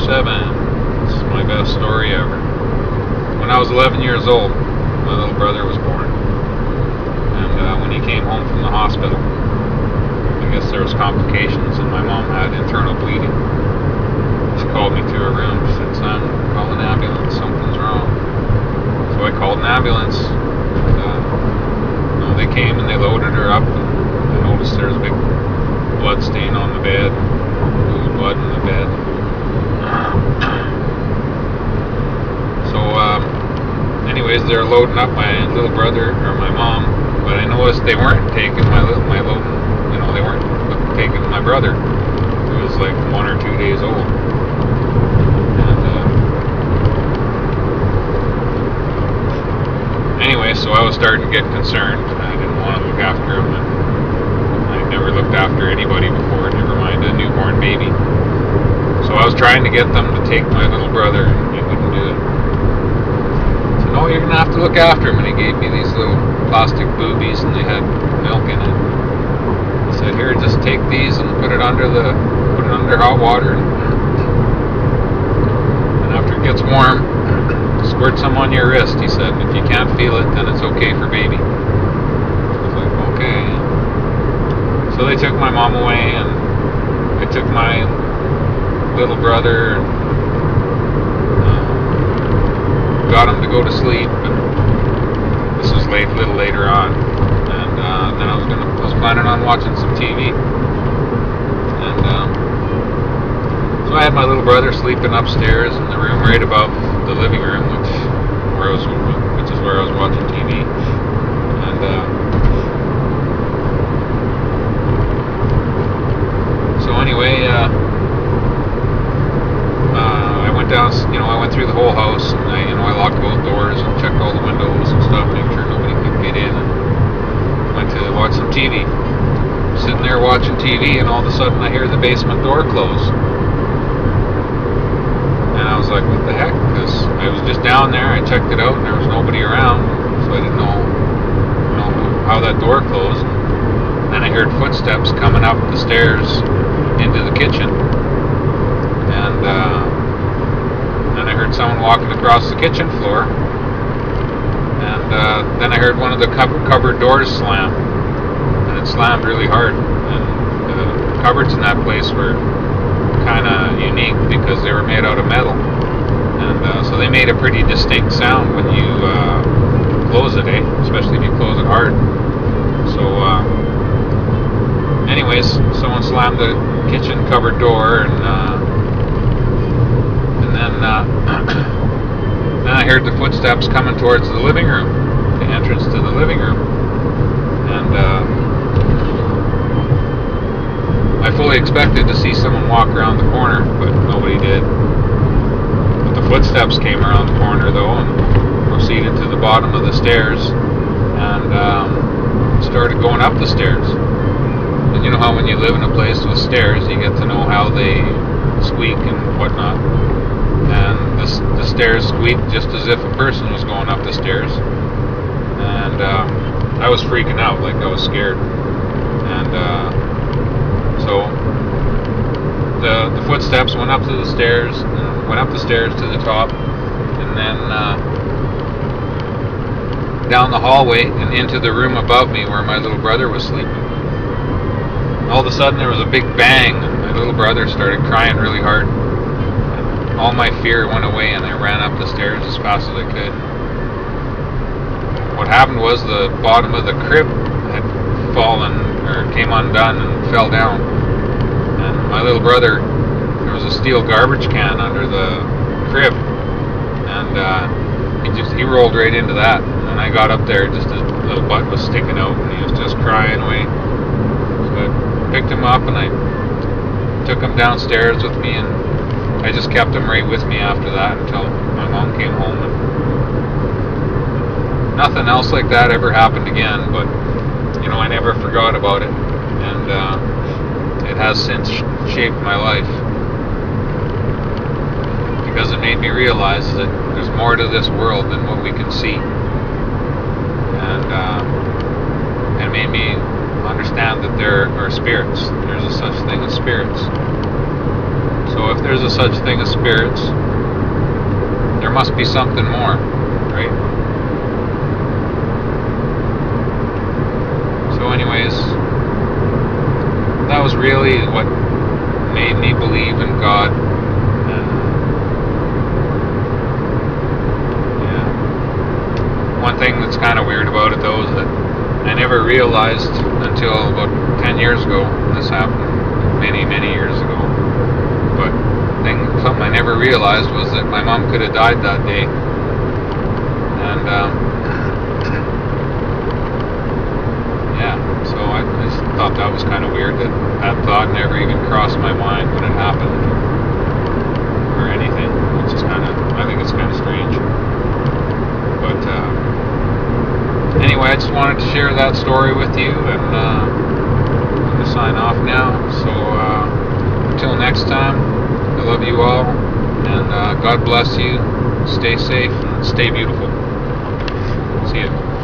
7. It's my best story ever. When I was 11 years old, my little brother was born. And when he came home from the hospital, I guess there was complications and my mom had internal bleeding. She called me to her room. She said, "Son, call an ambulance. Something's wrong." So I called an ambulance. And, they came and they loaded her up. And I noticed there was a big blood stain on the bed. There was blood in the bed. So, anyways, they're loading up my little brother or my mom, but I noticed they weren't taking they weren't taking my brother, who was like 1 or 2 days old. And anyway, so I was starting to get concerned. I didn't want to look after him, and I never looked after anybody before, never mind a newborn baby. So I was trying to get them to take my little brother, and they wouldn't do it. So, "No, you're going to have to look after him." And he gave me these little plastic boobies, and they had milk in it. He said, "Here, just take these and put it under hot water. And after it gets warm, squirt some on your wrist." He said, "If you can't feel it, then it's okay for baby." I was like, "Okay." So they took my mom away, and I took my little brother and got him to go to sleep. And this was a little later on, and then I was planning on watching some TV. And so I had my little brother sleeping upstairs in the room right above the living room, which is where I was watching TV. And so anyway, I went down. I went through the whole house, and I locked both doors and checked all the windows and stuff, making sure nobody could get in. And went to watch some TV. Sitting there watching TV, and all of a sudden I hear the basement door close. And I was like, "What the heck?" Because I was just down there. I checked it out, and there was nobody around, so I didn't know how that door closed. And then I heard footsteps coming up the stairs into the kitchen, and then I heard someone walking across the kitchen floor, and then I heard one of the cupboard doors slam, and it slammed really hard. And the cupboards in that place were kind of unique because they were made out of metal, and so they made a pretty distinct sound when you close it, especially if you close it hard. So anyways, someone slammed the kitchen cupboard door, and then I heard the footsteps coming towards the living room, the entrance to the living room, and I fully expected to see someone walk around the corner, but nobody did. But the footsteps came around the corner though, and proceeded to the bottom of the stairs, and started going up the stairs. And you know how when you live in a place with stairs, you get to know how they squeak and whatnot. And the stairs squeaked just as if a person was going up the stairs. And I was freaking out, like I was scared. And so the footsteps went up to the stairs, and went up the stairs to the top, and then down the hallway and into the room above me where my little brother was sleeping. All of a sudden there was a big bang, and my little brother started crying really hard. All my fear went away, and I ran up the stairs as fast as I could. What happened was the bottom of the crib had fallen, or came undone and fell down. And my little brother, there was a steel garbage can under the crib, and he rolled right into that. And when I got up there, just his little butt was sticking out, and he was just crying away. So I picked him up, and I took him downstairs with me, and I just kept him right with me after that until my mom came home. And nothing else like that ever happened again, but I never forgot about it, and it has since shaped my life, because it made me realize that there's more to this world than what we can see, and it made me me, understand that there are spirits. There's a such thing as spirits. So if there's a such thing as spirits, there must be something more, right? So anyways, that was really what made me believe in God. And yeah, one thing that's kind of weird about it though is that I never realized until about 10 years ago, this happened many years ago, but something I never realized was that my mom could have died that day. And yeah, so I just thought that was kind of weird that thought never even crossed my mind when it happened or anything, which is I think it's kind of strange. But anyway, I just wanted to share that story with you, and I'm going to sign off now. So until next time, I love you all, and God bless you. Stay safe and stay beautiful. See you.